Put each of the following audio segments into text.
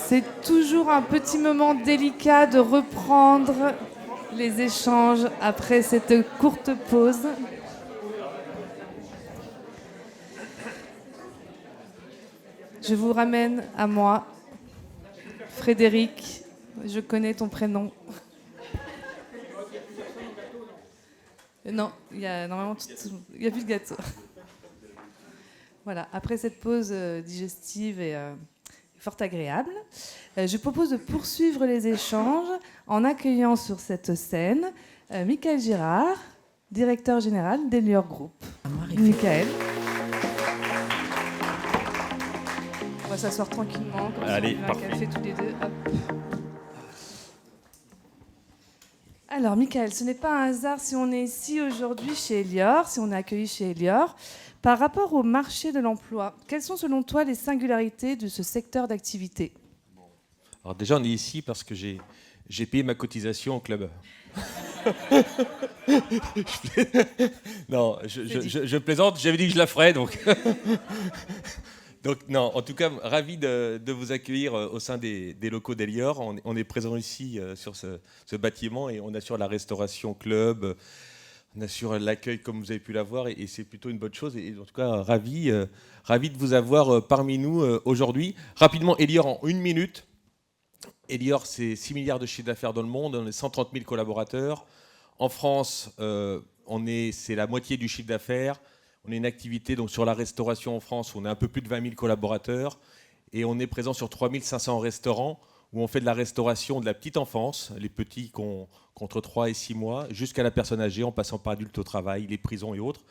C'est toujours un petit moment délicat de reprendre les échanges après cette courte pause. Je vous ramène à moi, Frédéric. Je connais ton prénom. Non, il y a normalement il n'y a plus de gâteau. Voilà, après cette pause digestive et fort agréable, je propose de poursuivre les échanges en accueillant sur cette scène Michaël Girard, directeur général d'Elior Group. Michaël. On va s'asseoir tranquillement, comme Allez, si on parfait. un café tous les deux. Hop. Alors, Michaël, ce n'est pas un hasard si on est ici aujourd'hui chez Elior, si on est accueilli chez Elior. Par rapport au marché de l'emploi, quelles sont selon toi les singularités de ce secteur d'activité ? Alors déjà, on est ici parce que j'ai payé ma cotisation au club. Non, je plaisante, j'avais dit que je la ferais, donc... Donc non, en tout cas, ravi de vous accueillir au sein des locaux d'Elior. On est présent ici sur ce bâtiment et on assure la restauration club, on assure l'accueil comme vous avez pu l'avoir et c'est plutôt une bonne chose. Et en tout cas, ravi de vous avoir parmi nous aujourd'hui. Rapidement, Elior en une minute. Elior, c'est 6 milliards de chiffre d'affaires dans le monde, on est 130 000 collaborateurs. En France, c'est la moitié du chiffre d'affaires. On est une activité donc, sur la restauration en France où on a un peu plus de 20 000 collaborateurs et on est présent sur 3 500 restaurants où on fait de la restauration de la petite enfance, les petits qui ont entre 3 et 6 mois, jusqu'à la personne âgée en passant par adulte au travail, les prisons et autres.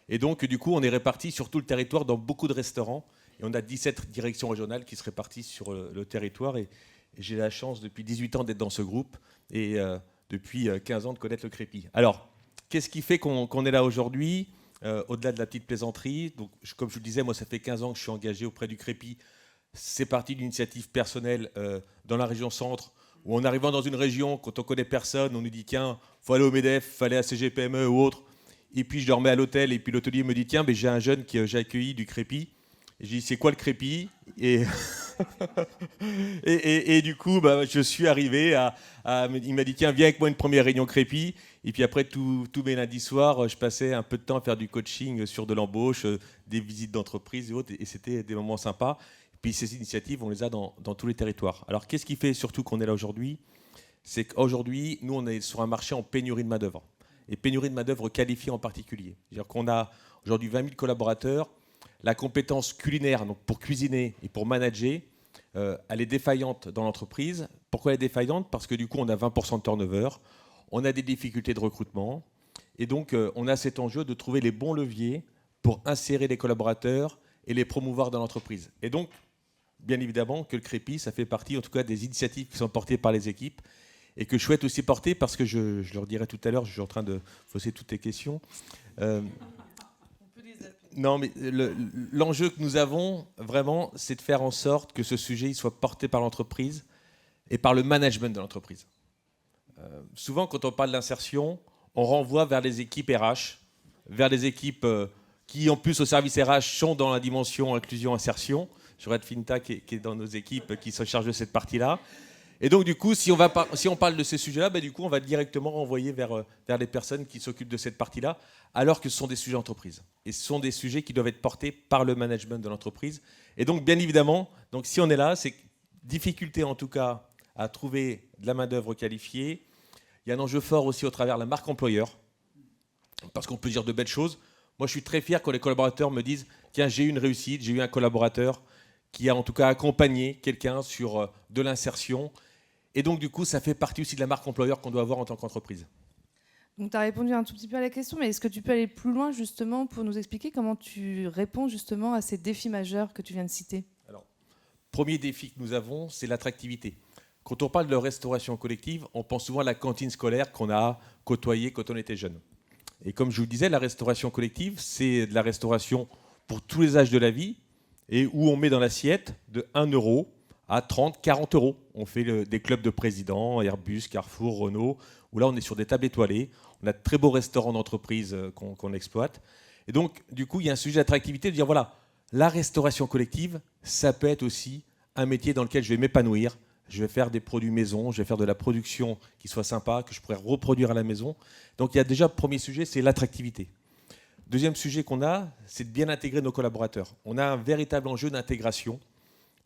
Et donc, du coup, on est répartis sur tout le territoire dans beaucoup de restaurants et on a 17 directions régionales qui se répartissent sur le territoire et j'ai la chance depuis 18 ans d'être dans ce groupe et depuis 15 ans de connaître le Crépi. Alors, qu'est-ce qui fait qu'on est là aujourd'hui ? Au-delà de la petite plaisanterie, donc, comme je vous le disais, moi ça fait 15 ans que je suis engagé auprès du Crépi. C'est parti d'une initiative personnelle dans la région centre, où en arrivant dans une région, quand on connaît personne, on nous dit tiens, faut aller au MEDEF, faut aller à CGPME ou autre. Et puis je dormais à l'hôtel, et puis l'hôtelier me dit tiens, mais j'ai un jeune que j'ai accueilli du Crépi. Et je dis c'est quoi le Crépi ? Et du coup, je suis arrivé il m'a dit tiens, viens avec moi une première réunion Crépi. Et puis après, tous mes lundis soirs, je passais un peu de temps à faire du coaching sur de l'embauche, des visites d'entreprise et autres. Et c'était des moments sympas. Et puis ces initiatives, on les a dans tous les territoires. Alors qu'est-ce qui fait surtout qu'on est là aujourd'hui ? C'est qu'aujourd'hui, nous, on est sur un marché en pénurie de main-d'œuvre. Et pénurie de main-d'œuvre qualifiée en particulier. C'est-à-dire qu'on a aujourd'hui 20 000 collaborateurs. La compétence culinaire, donc pour cuisiner et pour manager, elle est défaillante dans l'entreprise. Pourquoi elle est défaillante ? Parce que du coup, on a 20% de turnover, on a des difficultés de recrutement, et donc on a cet enjeu de trouver les bons leviers pour insérer les collaborateurs et les promouvoir dans l'entreprise. Et donc, bien évidemment, que le Crépi, ça fait partie en tout cas des initiatives qui sont portées par les équipes, et que je souhaite aussi porter parce que je leur dirai tout à l'heure, je suis en train de fausser toutes tes questions. Non, mais l'enjeu que nous avons, vraiment, c'est de faire en sorte que ce sujet il soit porté par l'entreprise et par le management de l'entreprise. Souvent, quand on parle d'insertion, on renvoie vers les équipes RH, vers les équipes qui, en plus, au service RH, sont dans la dimension inclusion-insertion. Je Red Finta, qui est dans nos équipes, qui se charge de cette partie-là. Et donc, du coup, si on parle de ces sujets-là, du coup, on va directement renvoyer vers les personnes qui s'occupent de cette partie-là, alors que ce sont des sujets d'entreprise. Et ce sont des sujets qui doivent être portés par le management de l'entreprise. Et donc, bien évidemment, donc, si on est là, c'est difficulté en tout cas à trouver de la main-d'œuvre qualifiée. Il y a un enjeu fort aussi au travers de la marque employeur, parce qu'on peut dire de belles choses. Moi, je suis très fier quand les collaborateurs me disent « Tiens, j'ai eu une réussite, j'ai eu un collaborateur qui a en tout cas accompagné quelqu'un sur de l'insertion. » Et donc, du coup, ça fait partie aussi de la marque employeur qu'on doit avoir en tant qu'entreprise. Donc, tu as répondu un tout petit peu à la question, mais est-ce que tu peux aller plus loin justement pour nous expliquer comment tu réponds justement à ces défis majeurs que tu viens de citer ? Alors, premier défi que nous avons, c'est l'attractivité. Quand on parle de restauration collective, on pense souvent à la cantine scolaire qu'on a côtoyée quand on était jeune. Et comme je vous le disais, la restauration collective, c'est de la restauration pour tous les âges de la vie et où on met dans l'assiette de 1 euro à 30, 40 euros. On fait des clubs de présidents, Airbus, Carrefour, Renault, où là on est sur des tables étoilées. On a de très beaux restaurants d'entreprise qu'on exploite. Et donc, du coup, il y a un sujet d'attractivité de dire, voilà, la restauration collective, ça peut être aussi un métier dans lequel je vais m'épanouir. Je vais faire des produits maison, je vais faire de la production qui soit sympa, que je pourrais reproduire à la maison. Donc il y a déjà, premier sujet, c'est l'attractivité. Deuxième sujet qu'on a, c'est de bien intégrer nos collaborateurs. On a un véritable enjeu d'intégration.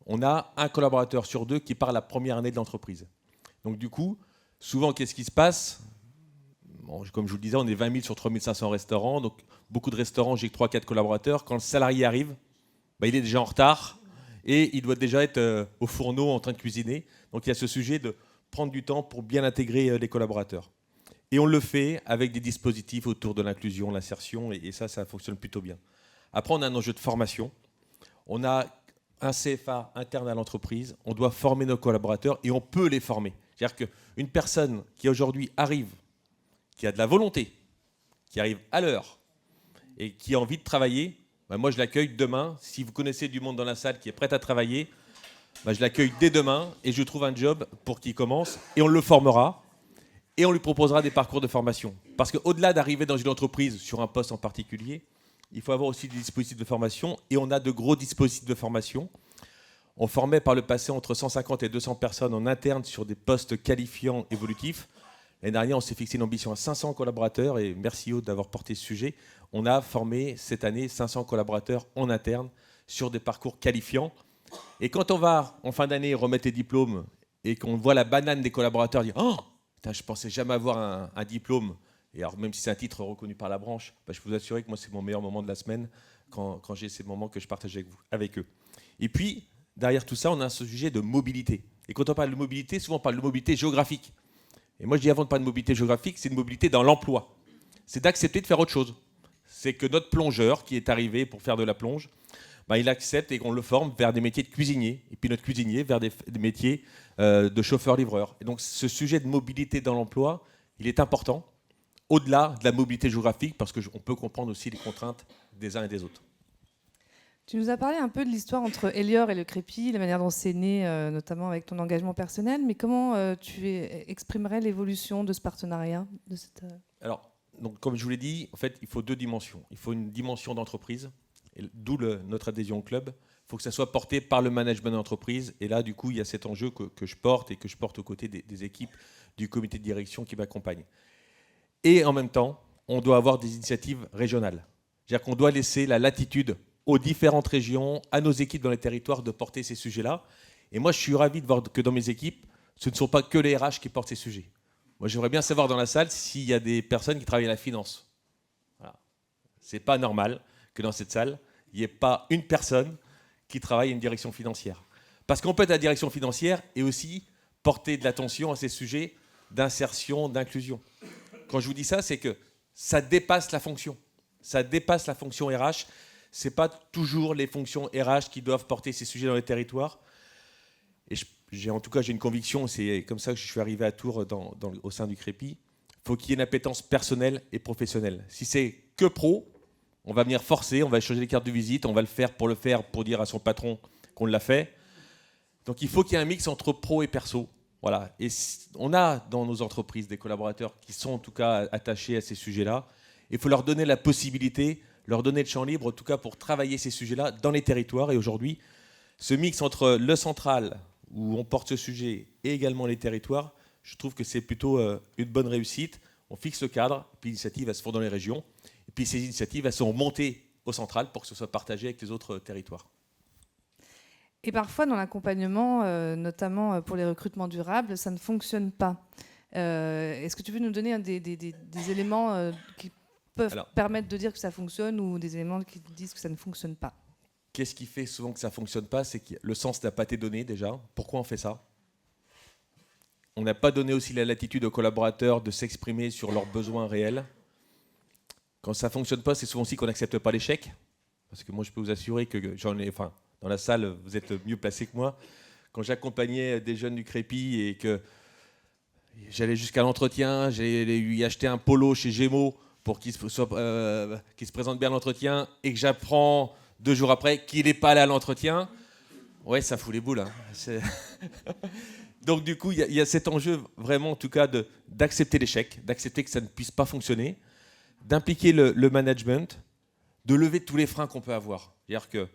On a un collaborateur sur 2 qui part la première année de l'entreprise. Donc du coup, souvent, qu'est-ce qui se passe ? Bon, comme je vous le disais, on est 20 000 sur 3 500 restaurants. Donc beaucoup de restaurants, j'ai que 3-4 collaborateurs. Quand le salarié arrive, il est déjà en retard et il doit déjà être au fourneau en train de cuisiner. Donc il y a ce sujet de prendre du temps pour bien intégrer les collaborateurs. Et on le fait avec des dispositifs autour de l'inclusion, l'insertion, et ça fonctionne plutôt bien. Après, on a un enjeu de formation. On a un CFA interne à l'entreprise. On doit former nos collaborateurs et on peut les former. C'est-à-dire qu'une personne qui aujourd'hui arrive, qui a de la volonté, qui arrive à l'heure et qui a envie de travailler, moi je l'accueille demain. Si vous connaissez du monde dans la salle qui est prêt à travailler, je l'accueille dès demain et je trouve un job pour qu'il commence et on le formera et on lui proposera des parcours de formation. Parce qu'au-delà d'arriver dans une entreprise sur un poste en particulier, il faut avoir aussi des dispositifs de formation et on a de gros dispositifs de formation. On formait par le passé entre 150 et 200 personnes en interne sur des postes qualifiants évolutifs. L'année dernière, on s'est fixé une ambition à 500 collaborateurs et merci Aude d'avoir porté ce sujet. On a formé cette année 500 collaborateurs en interne sur des parcours qualifiants. Et quand on va en fin d'année remettre les diplômes et qu'on voit la banane des collaborateurs dire « Oh, putain, je pensais jamais avoir un diplôme », et alors même si c'est un titre reconnu par la branche, je peux vous assurer que moi c'est mon meilleur moment de la semaine quand j'ai ces moments que je partage avec eux. Et puis, derrière tout ça, on a ce sujet de mobilité. Et quand on parle de mobilité, souvent on parle de mobilité géographique. Et moi, je dis avant de parler de mobilité géographique, c'est une mobilité dans l'emploi. C'est d'accepter de faire autre chose. C'est que notre plongeur qui est arrivé pour faire de la plonge, il accepte et qu'on le forme vers des métiers de cuisinier. Et puis notre cuisinier vers des métiers de chauffeur-livreur. Et donc ce sujet de mobilité dans l'emploi, il est important, au-delà de la mobilité géographique, parce qu'on peut comprendre aussi les contraintes des uns et des autres. Tu nous as parlé un peu de l'histoire entre Elior et le Crépi, la manière dont c'est né, notamment avec ton engagement personnel, mais comment tu exprimerais l'évolution de ce partenariat de cette... Alors, donc, comme je vous l'ai dit, en fait, il faut 2 dimensions. Il faut une dimension d'entreprise, d'où notre adhésion au club. Il faut que ça soit porté par le management d'entreprise. Et là, du coup, il y a cet enjeu que je porte et que je porte aux côtés des équipes du comité de direction qui m'accompagnent. Et en même temps, on doit avoir des initiatives régionales. C'est-à-dire qu'on doit laisser la latitude aux différentes régions, à nos équipes dans les territoires de porter ces sujets-là. Et moi, je suis ravi de voir que dans mes équipes, ce ne sont pas que les RH qui portent ces sujets. Moi, j'aimerais bien savoir dans la salle s'il y a des personnes qui travaillent à la finance. Voilà. Ce n'est pas normal que dans cette salle, il n'y ait pas une personne qui travaille à une direction financière. Parce qu'on peut être à la direction financière et aussi porter de l'attention à ces sujets d'insertion, d'inclusion. Quand je vous dis ça, c'est que ça dépasse la fonction. Ça dépasse la fonction RH. Ce n'est pas toujours les fonctions RH qui doivent porter ces sujets dans les territoires. Et j'ai une conviction, c'est comme ça que je suis arrivé à Tours au sein du Crépi. Il faut qu'il y ait une appétence personnelle et professionnelle. Si c'est que pro, on va venir forcer, on va échanger les cartes de visite, on va le faire pour dire à son patron qu'on l'a fait. Donc il faut qu'il y ait un mix entre pro et perso. Voilà. Et on a dans nos entreprises des collaborateurs qui sont en tout cas attachés à ces sujets-là. Il faut leur donner la possibilité, leur donner le champ libre, en tout cas pour travailler ces sujets-là dans les territoires. Et aujourd'hui, ce mix entre le central, où on porte ce sujet, et également les territoires, je trouve que c'est plutôt une bonne réussite. On fixe le cadre, puis l'initiative va se faire dans les régions, et puis ces initiatives elles sont montées au central pour que ce soit partagé avec les autres territoires. Et parfois, dans l'accompagnement, notamment pour les recrutements durables, ça ne fonctionne pas. Est-ce que tu peux nous donner des éléments qui peuvent permettre de dire que ça fonctionne ou des éléments qui disent que ça ne fonctionne pas? Qu'est-ce qui fait souvent que ça ne fonctionne pas? C'est que le sens n'a pas été donné déjà. Pourquoi on fait ça? On n'a pas donné aussi la latitude aux collaborateurs de s'exprimer sur leurs besoins réels. Quand ça ne fonctionne pas, c'est souvent aussi qu'on n'accepte pas l'échec. Parce que moi, je peux vous assurer que dans la salle, vous êtes mieux placés que moi. Quand j'accompagnais des jeunes du Crépi et que j'allais jusqu'à l'entretien, j'ai lui acheté un polo chez Gémeaux pour qu'il se présente bien à l'entretien et que j'apprends 2 jours après qu'il n'est pas allé à l'entretien, ouais, ça fout les boules. Hein. Donc du coup, il y a cet enjeu vraiment, en tout cas, d'accepter l'échec, d'accepter que ça ne puisse pas fonctionner, d'impliquer le management, de lever tous les freins qu'on peut avoir. C'est-à-dire que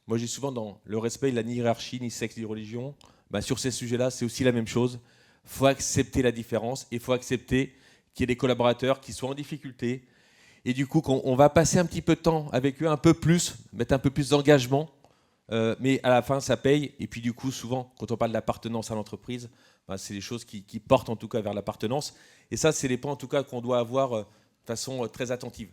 Moi, je dis souvent dans le respect, il n'y a ni hiérarchie, ni sexe, ni religion. Sur ces sujets-là, c'est aussi la même chose. Il faut accepter la différence et il faut accepter qu'il y ait des collaborateurs qui soient en difficulté. Et du coup, on va passer un petit peu de temps avec eux, un peu plus, mettre un peu plus d'engagement. Mais à la fin, ça paye. Et puis du coup, souvent, quand on parle d'appartenance à l'entreprise, c'est des choses qui portent en tout cas vers l'appartenance. Et ça, c'est les points en tout cas qu'on doit avoir de façon très attentive.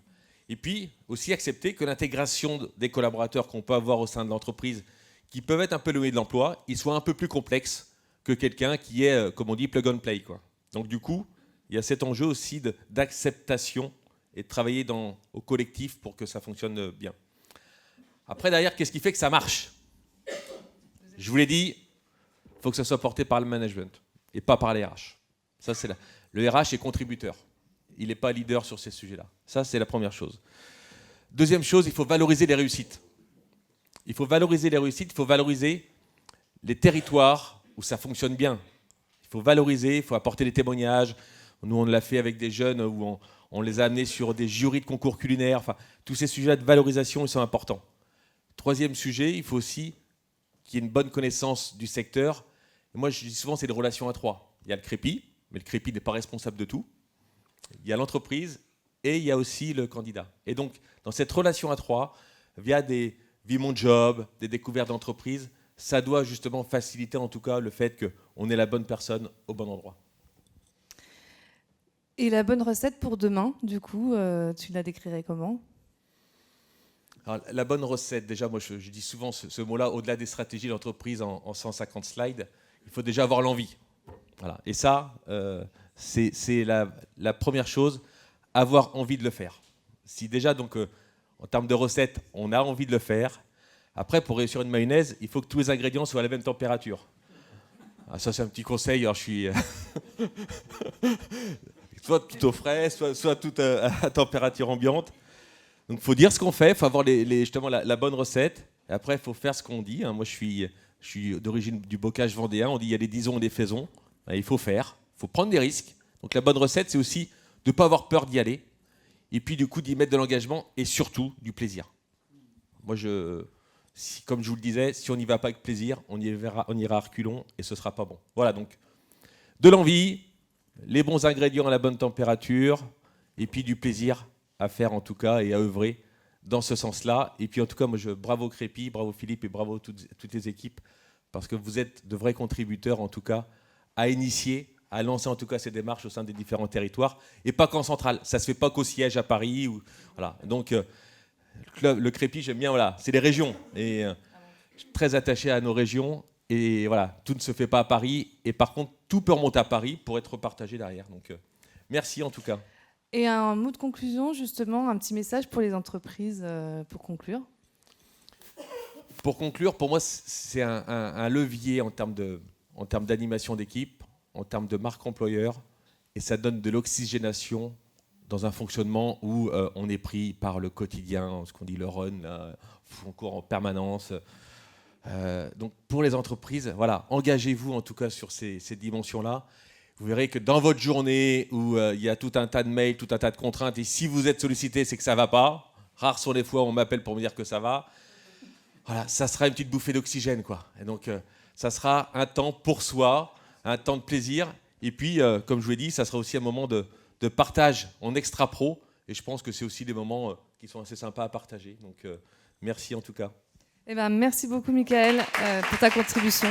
Et puis aussi accepter que l'intégration des collaborateurs qu'on peut avoir au sein de l'entreprise, qui peuvent être un peu éloignés de l'emploi, ils soient un peu plus complexes que quelqu'un qui est, comme on dit, plug and play, quoi. Donc du coup, il y a cet enjeu aussi d'acceptation et de travailler au collectif pour que ça fonctionne bien. Après, derrière, qu'est-ce qui fait que ça marche? Je vous l'ai dit, il faut que ça soit porté par le management et pas par les RH. Ça, le RH est contributeur. Il n'est pas leader sur ces sujets-là. Ça, c'est la première chose. Deuxième chose, il faut valoriser les réussites. Il faut valoriser les réussites, il faut valoriser les territoires où ça fonctionne bien. Il faut valoriser, il faut apporter des témoignages. Nous, on l'a fait avec des jeunes où on les a amenés sur des jurys de concours culinaires. Enfin, tous ces sujets de valorisation, ils sont importants. Troisième sujet, il faut aussi qu'il y ait une bonne connaissance du secteur. Et moi, je dis souvent, c'est des relations à trois. Il y a le crépi, mais le crépi n'est pas responsable de tout. Il y a l'entreprise et il y a aussi le candidat. Et donc, dans cette relation à trois, via des Vie Mon Job, des découvertes d'entreprise, ça doit justement faciliter en tout cas le fait qu'on ait la bonne personne au bon endroit. Et la bonne recette pour demain, du coup, tu la décrirais comment? Alors, la bonne recette, déjà, moi je dis souvent ce mot-là, au-delà des stratégies d'entreprise en 150 slides, il faut déjà avoir l'envie. Voilà. Et ça, c'est la première chose, avoir envie de le faire. Si déjà, donc, en termes de recettes, on a envie de le faire, après, pour réussir une mayonnaise, il faut que tous les ingrédients soient à la même température. Ah, ça, c'est un petit conseil, alors je suis... soit tout au frais, soit tout à température ambiante. Donc il faut dire ce qu'on fait, il faut avoir justement la bonne recette. Et après, il faut faire ce qu'on dit. Moi, je suis d'origine du bocage vendéen. On dit il y a des disons et des faisons. Il faut faire, il faut prendre des risques. Donc la bonne recette, c'est aussi de ne pas avoir peur d'y aller. Et puis du coup, d'y mettre de l'engagement et surtout du plaisir. Moi, comme je vous le disais, si on n'y va pas avec plaisir, on ira à reculons et ce ne sera pas bon. Voilà, donc de l'envie, les bons ingrédients à la bonne température et puis du plaisir à faire en tout cas et à œuvrer dans ce sens-là. Et puis en tout cas, moi, bravo Crépi, bravo Philippe et bravo toutes les équipes parce que vous êtes de vrais contributeurs en tout cas à initier, à lancer en tout cas ces démarches au sein des différents territoires et pas qu'en centrale. Ça se fait pas qu'au siège à Paris. Voilà. Donc le Crépi, j'aime bien, voilà, c'est les régions et je suis très attaché à nos régions. Et voilà, tout ne se fait pas à Paris. Et par contre, tout peut remonter à Paris pour être partagé derrière. Donc, merci en tout cas. Et un mot de conclusion, justement, un petit message pour les entreprises pour conclure. Pour conclure, pour moi, c'est un levier en termes d'animation d'équipe, en termes de marque employeur. Et ça donne de l'oxygénation dans un fonctionnement où on est pris par le quotidien, ce qu'on dit le run, là, on court en permanence. Donc pour les entreprises, voilà, engagez-vous en tout cas sur ces dimensions-là. Vous verrez que dans votre journée où il y a tout un tas de mails, tout un tas de contraintes, et si vous êtes sollicité, c'est que ça ne va pas. Rares sont les fois où on m'appelle pour me dire que ça va. Voilà, ça sera une petite bouffée d'oxygène, quoi. Et donc ça sera un temps pour soi, un temps de plaisir. Et puis, comme je vous l'ai dit, ça sera aussi un moment de partage en extra-pro. Et je pense que c'est aussi des moments qui sont assez sympas à partager. Donc merci en tout cas. Eh ben, merci beaucoup, Michael, pour ta contribution.